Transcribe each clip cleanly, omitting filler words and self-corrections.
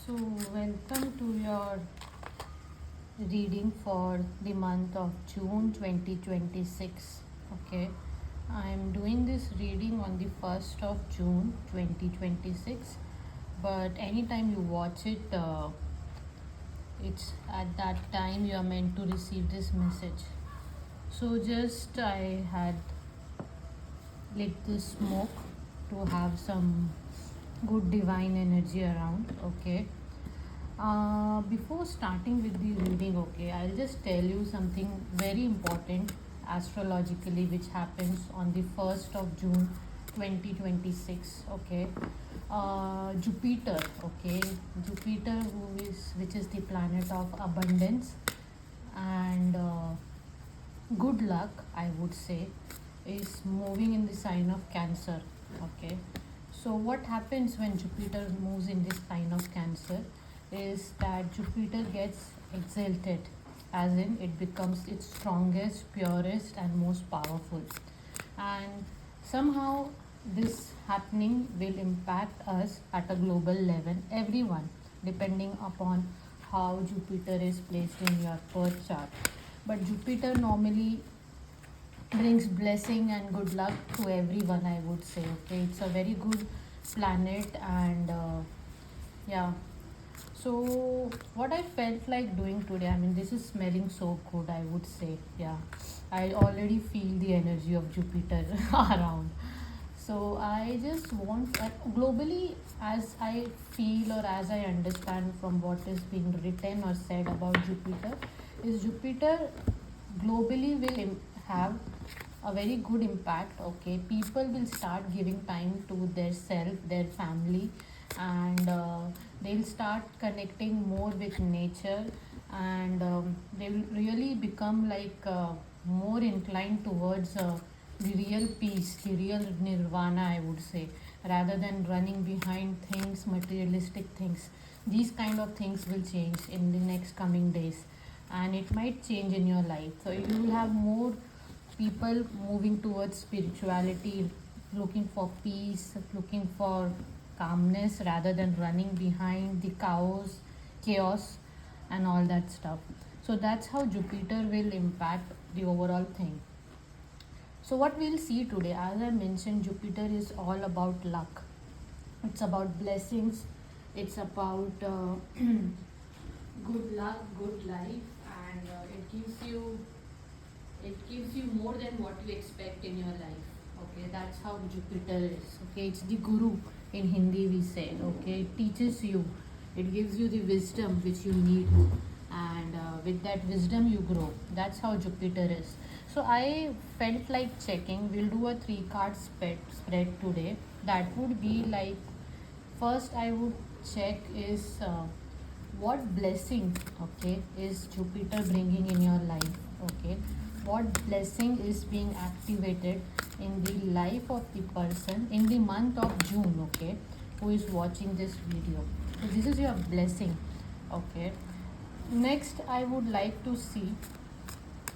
So, welcome to your reading for the month of June 2026. Okay, I am doing this reading on the 1st of June 2026, but anytime you watch it, it's at that time you are meant to receive this message. So, just I had lit this smoke to have some good divine energy around. Okay, before starting with the reading, okay, I'll just tell you something very important astrologically which happens on the 1st of June 2026. Okay, Jupiter, okay, Jupiter, which is the planet of abundance and good luck, I would say, is moving in the sign of Cancer. Okay, so what happens when Jupiter moves in this sign of Cancer is that Jupiter gets exalted, as in it becomes its strongest, purest, and most powerful. And somehow this happening will impact us at a global level, everyone, depending upon how Jupiter is placed in your birth chart. But Jupiter normally brings blessing and good luck to everyone, I would say. Okay, it's a very good planet, and yeah. So, what I felt like doing today, I mean, this is smelling so good, I would say. Yeah, I already feel the energy of Jupiter around. So, I just want, globally, as I feel or as I understand from what is being written or said about Jupiter, is Jupiter globally will have a very good impact. Okay, people will start giving time to their self, their family, and they'll start connecting more with nature, and they will really become like more inclined towards the real peace, the real nirvana, I would say, rather than running behind things, materialistic things. These kind of things will change in the next coming days, and it might change in your life. So you will have more people moving towards spirituality, looking for peace, looking for calmness rather than running behind the chaos, and all that stuff. So that's how Jupiter will impact the overall thing. So, what we'll see today, as I mentioned, Jupiter is all about luck. It's about blessings. It's about good luck, good life, and it gives you more than what you expect in your life. Okay, that's how Jupiter is. Okay, it's the guru in Hindi, we say. Okay, it teaches you, it gives you the wisdom which you need, and with that wisdom you grow. That's how Jupiter is. So I felt like checking. We'll do a three-card spread today. That would be like, first I would check is what blessing, okay, is Jupiter bringing in your life. Okay, what blessing is being activated in the life of the person in the month of June, okay, who is watching this video. So this is your blessing. Okay, next I would like to see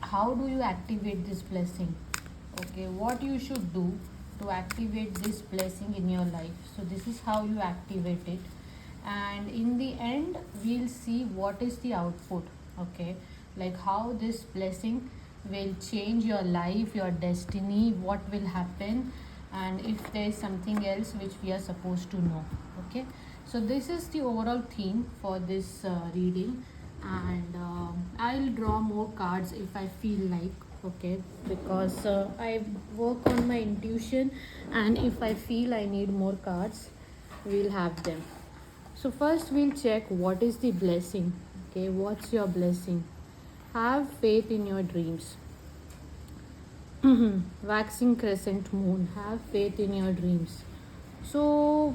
how do you activate this blessing. Okay, what you should do to activate this blessing in your life. So this is how you activate it, and in the end we'll see what is the output. Okay, like how this blessing will change your life, your destiny, what will happen, and if there is something else which we are supposed to know. Okay, so this is the overall theme for this reading, and I'll draw more cards if I feel like. Okay, because I work on my intuition, and if I feel I need more cards, we'll have them. So first we'll check what is the blessing. Okay, what's your blessing? Have faith in your dreams. Waxing crescent moon, have faith in your dreams. So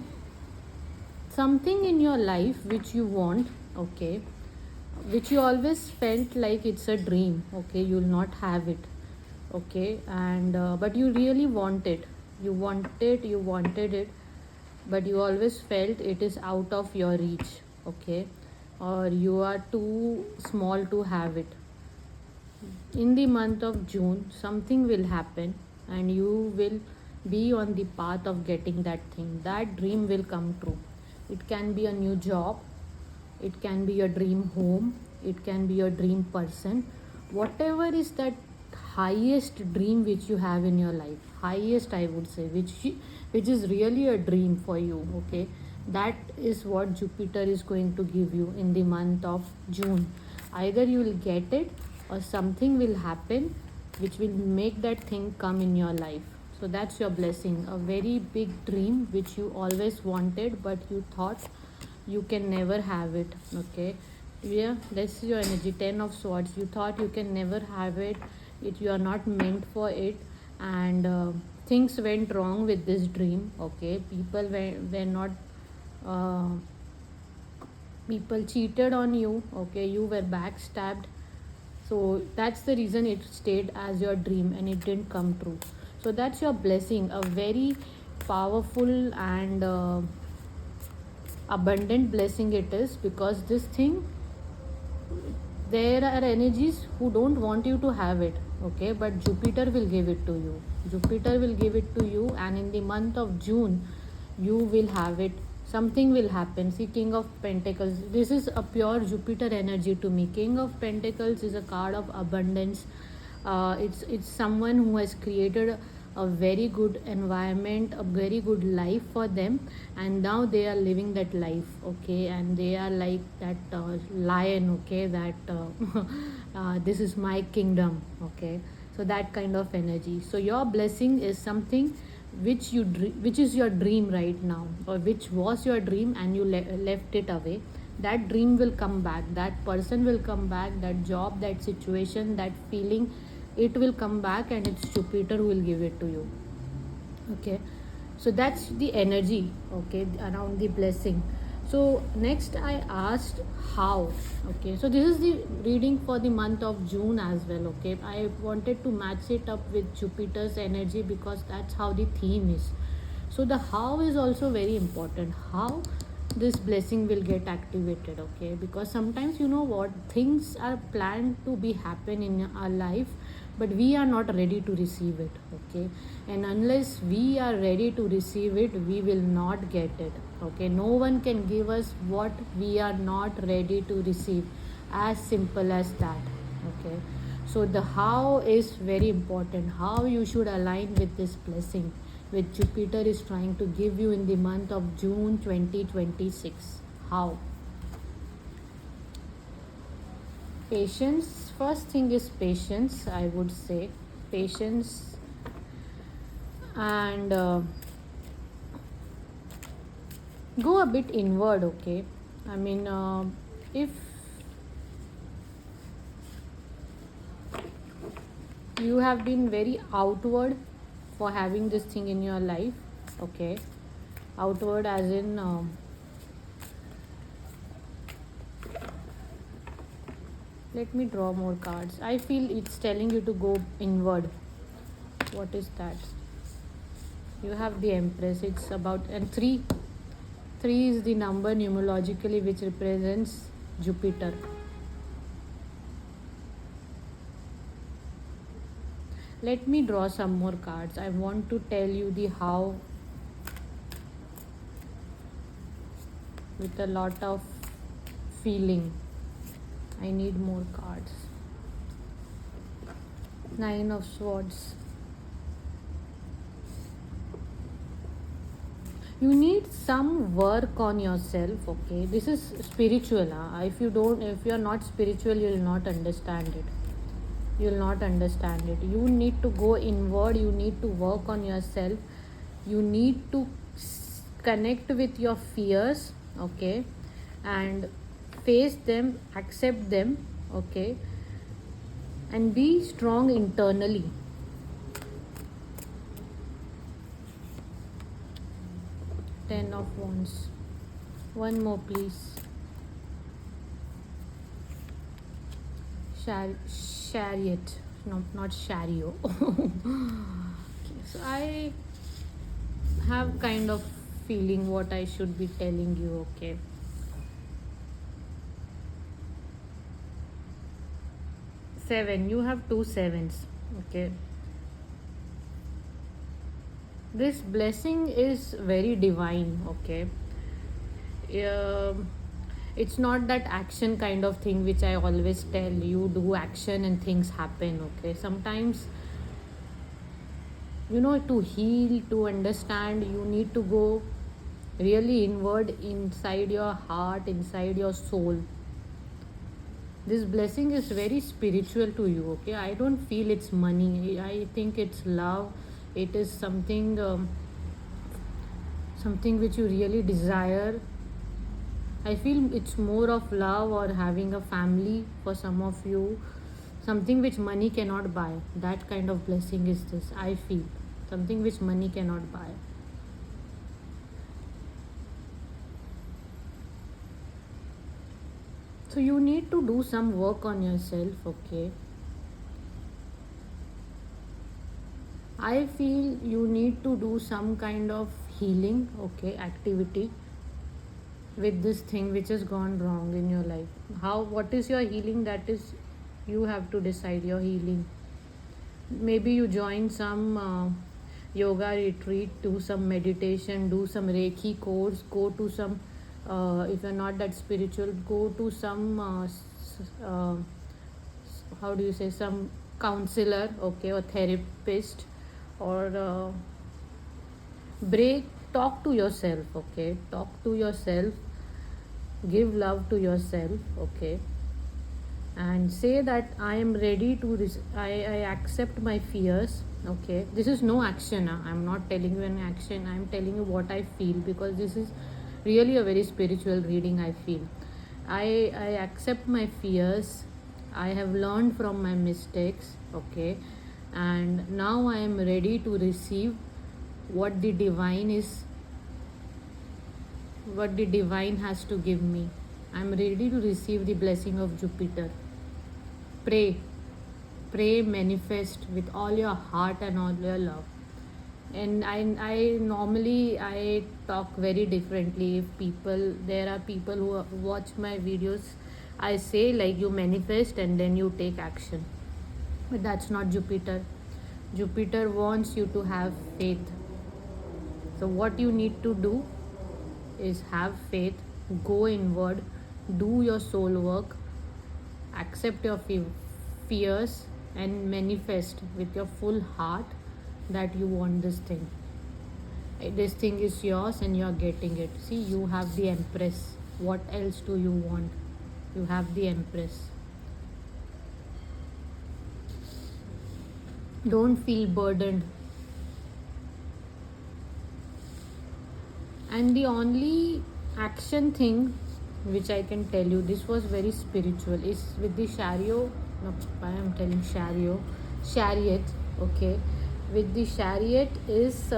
something in your life which you want, okay, which you always felt like it's a dream, okay, you'll not have it. Okay, and but you really want it, you wanted it, but you always felt it is out of your reach. Okay, or you are too small to have it. In the month of June something will happen, and you will be on the path of getting that thing. That dream will come true. It can be a new job, it can be your dream home, it can be your dream person, whatever is that highest dream which you have in your life, highest I would say, which is really a dream for you. Okay, that is what Jupiter is going to give you in the month of June. Either you will get it or something will happen which will make that thing come in your life. So that's your blessing, a very big dream which you always wanted but you thought you can never have it. Okay, yeah, that's your energy. 10 of swords, you thought you can never have it, you are not meant for it, and things went wrong with this dream. Okay, were not uh, people cheated on you. Okay, you were backstabbed, so that's the reason it stayed as your dream and it didn't come true. So that's your blessing, a very powerful and abundant blessing it is, because this thing, there are energies who don't want you to have it. Okay, but Jupiter will give it to you. Jupiter will give it to you, and in the month of June you will have it. Something will happen. See, King of Pentacles, this is a pure Jupiter energy to me. King of Pentacles is a card of abundance. It's someone who has created a very good environment, a very good life for them, and now they are living that life. Okay, and they are like that lion. Okay, that this is my kingdom. Okay, so that kind of energy. So your blessing is something which is your dream right now, or which was your dream and you left it away. That dream will come back, that person will come back, that job, that situation, that feeling, it will come back, and it's Jupiter who will give it to you. Okay, so that's the energy, okay, around the blessing. So next I asked how. Okay, so this is the reading for the month of June as well. Okay, I wanted to match it up with Jupiter's energy because that's how the theme is. So the how is also very important. How this blessing will get activated. Okay, because sometimes, you know what, things are planned to be happen in our life, but we are not ready to receive it. Okay, and unless we are ready to receive it, we will not get it. Okay, no one can give us what we are not ready to receive, as simple as that. Okay, so the how is very important, how you should align with this blessing which Jupiter is trying to give you in the month of June 2026. How? Patience. First thing is patience, I would say. Patience, and go a bit inward. Okay, I mean, if you have been very outward for having this thing in your life. Okay, outward as in let me draw more cards. I feel it's telling you to go inward. What is that? You have the Empress. It's about, and 3 is the number numerologically which represents Jupiter. Let me draw some more cards. I want to tell you the how with a lot of feeling. I need more cards. 9 of Swords. You need some work on yourself. Okay, this is spiritual. If you are not spiritual, you will not understand it. You will not understand it. You need to go inward. You need to work on yourself. You need to connect with your fears. Okay, and face them, accept them. Okay, and be strong internally. Ten of Wands. One more, please. Chariot. No, not chariot. Okay, so I have kind of feeling what I should be telling you. Okay. Seven. You have 2 sevens. Okay. This blessing is very divine. Okay. It's not that action kind of thing which I always tell you, do action and things happen. Okay, sometimes, to heal, to understand, you need to go really inward, inside your heart, inside your soul. This blessing is very spiritual to you. Okay, I don't feel it's money, I think it's love. It is something which you really desire. I feel it's more of love or having a family for some of you, something which money cannot buy. That kind of blessing is this, I feel. Something which money cannot buy. So you need to do some work on yourself, okay? I feel you need to do some kind of healing, okay, activity with this thing which has gone wrong in your life. What is your healing? That is, you have to decide your healing. Maybe you join some yoga retreat, do some meditation, do some reiki course, go to some if you're not that spiritual, go to some how do you say, some counselor, okay, or therapist, or break talk to yourself, okay, talk to yourself, give love to yourself, okay, and say that I am ready to I accept my fears. Okay, this is no action. I'm not telling you an action, I'm telling you what I feel, because this is really a very spiritual reading. I feel I accept my fears, I have learned from my mistakes, okay, and now I am ready to receive what the divine is, what the divine has to give me. I'm ready to receive the blessing of Jupiter. Pray, pray, manifest with all your heart and all your love. And I normally I talk very differently. If there are people who watch my videos, I say like, you manifest and then you take action. But that's not Jupiter. Jupiter wants you to have faith. So what you need to do is have faith, go inward, do your soul work, accept your fears, and manifest with your full heart that you want this thing. This thing is yours and you're getting it. See, you have the Empress. What else do you want? You have the Empress. Don't feel burdened. And the only action thing which I can tell you, this was very spiritual, is with the chariot. No, I am telling chariot. Okay, with the chariot is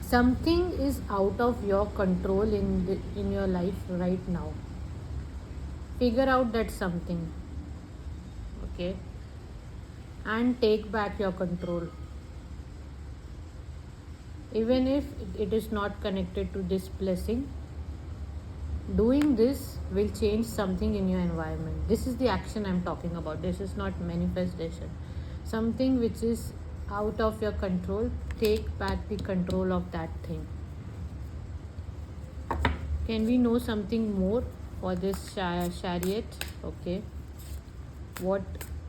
something is out of your control in your life right now. Figure out that something, okay, and take back your control. Even if it is not connected to this blessing, doing this will change something in your environment. This is the action I'm talking about. This is not manifestation. Something which is out of your control, take back the control of that thing. Can we know something more for this chariot? Okay, what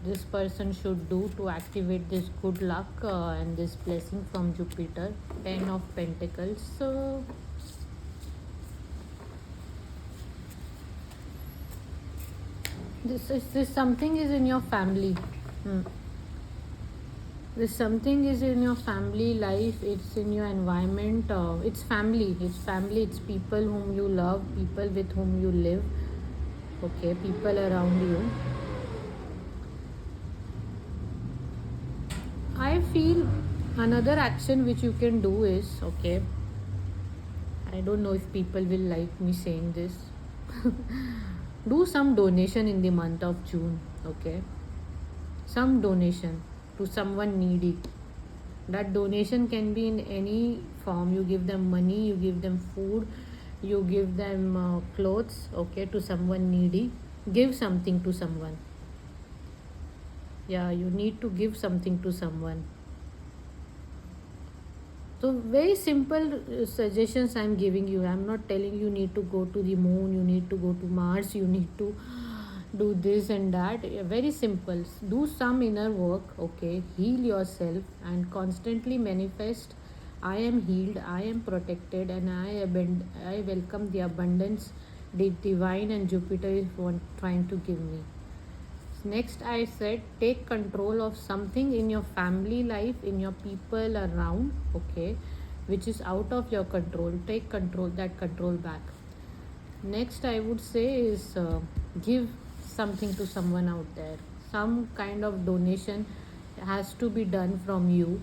this person should do to activate this good luck and this blessing from Jupiter. 10 of Pentacles. So this something is in your family. This something is in your family life, it's in your environment, it's family, it's people whom you love, people with whom you live, okay, people around you. I feel another action which you can do is, okay, I don't know if people will like me saying this, do some donation in the month of June, okay, some donation to someone needy. That donation can be in any form. You give them money, you give them food, you give them clothes, okay, to someone needy. Give something to someone. Yeah, you need to give something to someone. So very simple suggestions I'm giving you. I'm not telling you need to go to the moon, you need to go to Mars, you need to do this and that. Very simple. Do some inner work, okay? Heal yourself and constantly manifest. I am healed, I am protected, and I welcome the abundance the divine and Jupiter is trying to give me. Next, I said take control of something in your family life, in your people around, okay, which is out of your control. Take that control back. Next, I would say is give something to someone out there. Some kind of donation has to be done from you,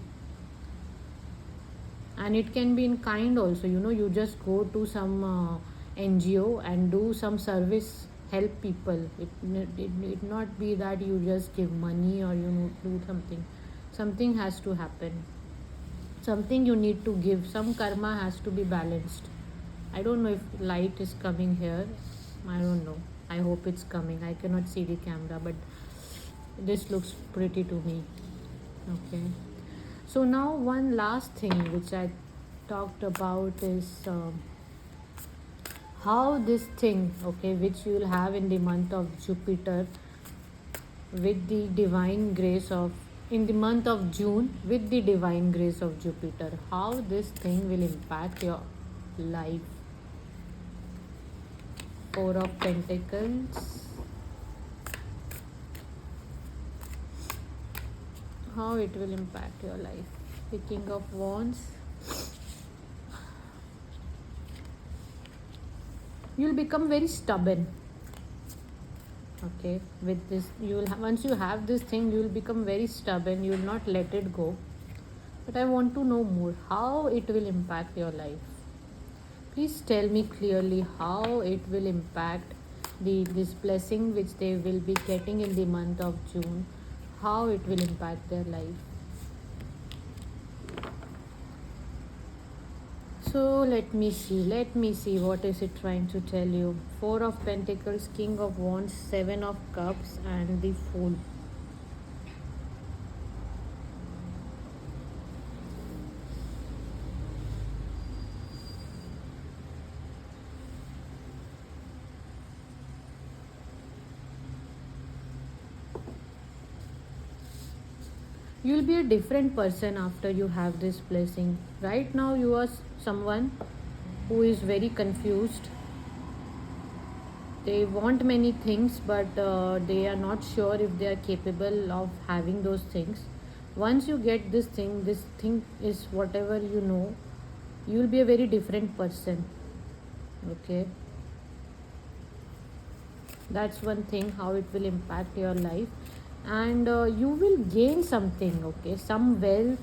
and it can be in kind also. You just go to some NGO and do some service, help people. It not be that you just give money or do something has to happen, something you need to give, some karma has to be balanced. I don't know if light is coming here. I don't know. I hope it's coming. I cannot see the camera, but this looks pretty to me. Okay. So now one last thing which I talked about is how this thing, okay, which you will have in the month of Jupiter with the divine grace of, in the month of June with the divine grace of Jupiter, how this thing will impact your life. Four of Pentacles. How it will impact your life. The King of Wands. You'll become very stubborn. Okay, with this, once you have this thing, you will become very stubborn. You will not let it go. But I want to know more how it will impact your life. Please tell me clearly how it will impact this blessing which they will be getting in the month of June. How it will impact their life. So let me see what is it trying to tell you. Four of Pentacles, King of Wands, Seven of Cups, and the Fool. You'll be a different person after you have this blessing. Right now you are someone who is very confused. They want many things, but they are not sure if they are capable of having those things. Once you get this thing is whatever you know, you will be a very different person. Okay, that's one thing, how it will impact your life. And you will gain something, okay, some wealth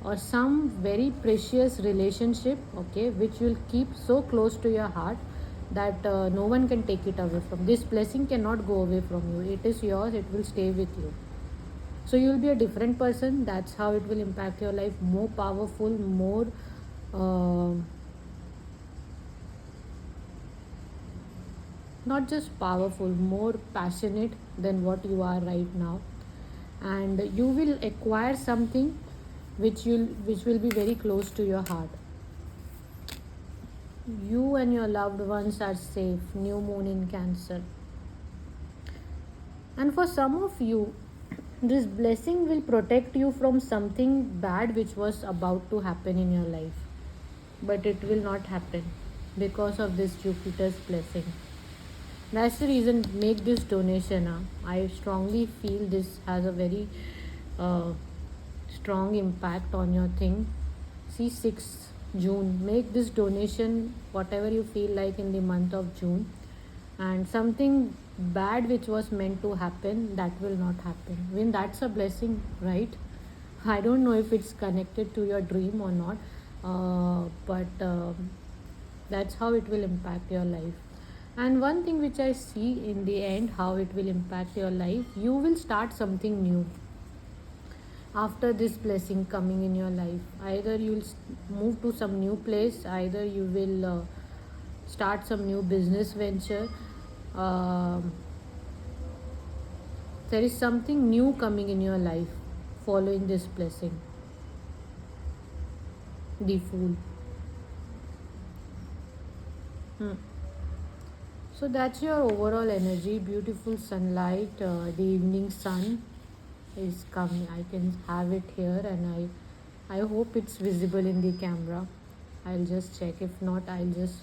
or some very precious relationship, okay, which will keep so close to your heart that no one can take it away from. This blessing cannot go away from you. It is yours, it will stay with you. So you will be a different person. That's how it will impact your life. More powerful, more not just powerful, more passionate than what you are right now. And you will acquire something which will be very close to your heart. You and your loved ones are safe. New moon in Cancer. And for some of you, this blessing will protect you from something bad which was about to happen in your life. But it will not happen because of this Jupiter's blessing. That's the reason, make this donation. I strongly feel this has a very strong impact on your thing. See, 6th June, make this donation whatever you feel like in the month of June, and something bad which was meant to happen, that will not happen. When that's a blessing, right? I don't know if it's connected to your dream or not, but that's how it will impact your life. And one thing which I see in the end, how it will impact your life, you will start something new after this blessing coming in your life. Either you'll move to some new place, either you will start some new business venture. There is something new coming in your life following this blessing. The Fool. Hmm. So that's your overall energy. Beautiful sunlight. The evening sun is coming. I can have it here, and I hope it's visible in the camera. I'll just check. If not, I'll just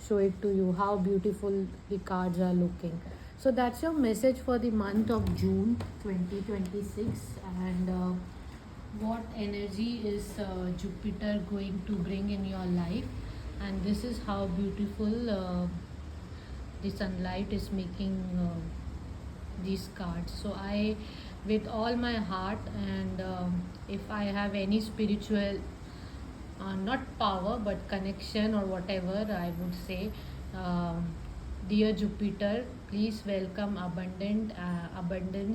show it to you how beautiful the cards are looking. So that's your message for the month of June 2026. And what energy is Jupiter going to bring in your life? And this is how beautiful the sunlight is making these cards. So I, with all my heart, and if I have any spiritual, not power but connection or whatever, I would say, um, dear Jupiter, please welcome abundance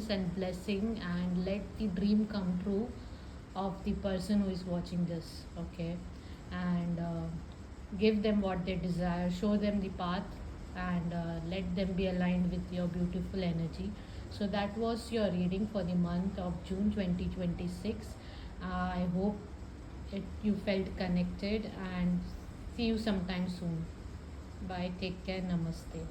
and blessing, and let the dream come true of the person who is watching this. Okay. And give them what they desire, show them the path, and let them be aligned with your beautiful energy. So that was your reading for the month of June 2026. I hope you felt connected, and see you sometime soon. Bye, take care, namaste.